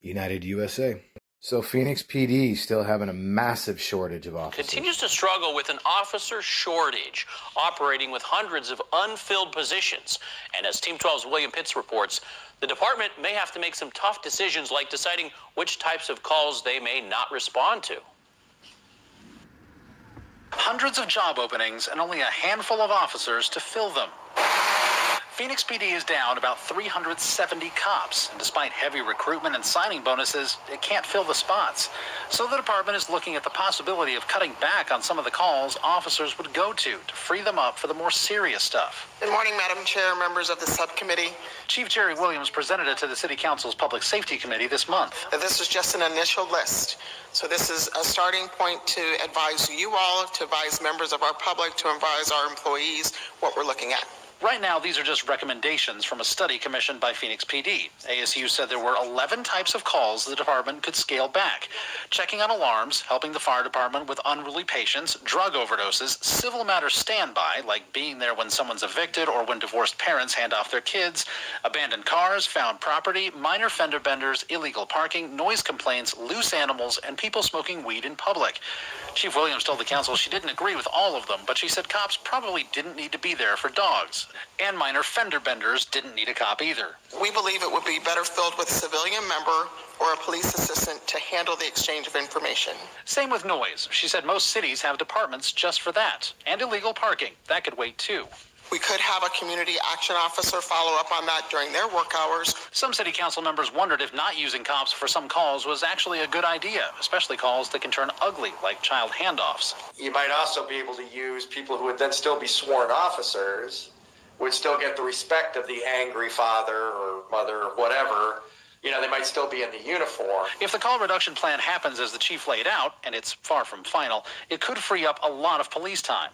United USA. So Phoenix PD still having a massive shortage of officers. Continues to struggle with an officer shortage, operating with hundreds of unfilled positions. And as Team 12's William Pitts reports, the department may have to make some tough decisions like deciding which types of calls they may not respond to. Hundreds of job openings and only a handful of officers to fill them. Phoenix PD is down about 370 cops, and despite heavy recruitment and signing bonuses, it can't fill the spots. So the department is looking at the possibility of cutting back on some of the calls officers would go to free them up for the more serious stuff. Good morning, Madam Chair, members of the subcommittee. Chief Jerry Williams presented it to the City Council's Public Safety Committee this month. This is just an initial list. So this is a starting point to advise you all, to advise members of our public, to advise our employees what we're looking at. Right now, these are just recommendations from a study commissioned by Phoenix PD. ASU said there were 11 types of calls the department could scale back. Checking on alarms, helping the fire department with unruly patients, drug overdoses, civil matters standby, like being there when someone's evicted or when divorced parents hand off their kids, abandoned cars, found property, minor fender benders, illegal parking, noise complaints, loose animals, and people smoking weed in public. Chief Williams told the council she didn't agree with all of them, but she said cops probably didn't need to be there for dogs. And minor fender benders didn't need a cop either. We believe it would be better filled with a civilian member or a police assistant to handle the exchange of information. Same with noise. She said most cities have departments just for that. And illegal parking. That could wait too. We could have a community action officer follow up on that during their work hours. Some city council members wondered if not using cops for some calls was actually a good idea, especially calls that can turn ugly, like child handoffs. You might also be able to use people who would then still be sworn officers, would still get the respect of the angry father or mother or whatever. You know, they might still be in the uniform. If the call reduction plan happens as the chief laid out, and it's far from final, it could free up a lot of police time.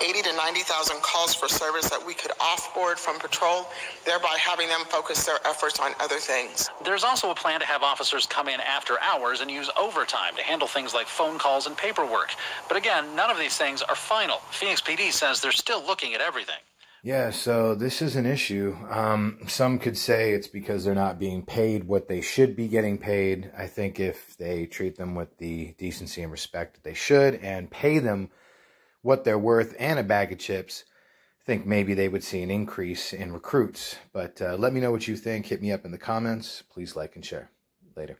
80 to 90,000 calls for service that we could offboard from patrol, thereby having them focus their efforts on other things. There's also a plan to have officers come in after hours and use overtime to handle things like phone calls and paperwork. But again, none of these things are final. Phoenix PD says they're still looking at everything. Yeah, so this is an issue. Some could say it's because they're not being paid what they should be getting paid. I think if they treat them with the decency and respect that they should and pay them what they're worth and a bag of chips, I think maybe they would see an increase in recruits. But let me know what you think. Hit me up in the comments. Please like and share. Later.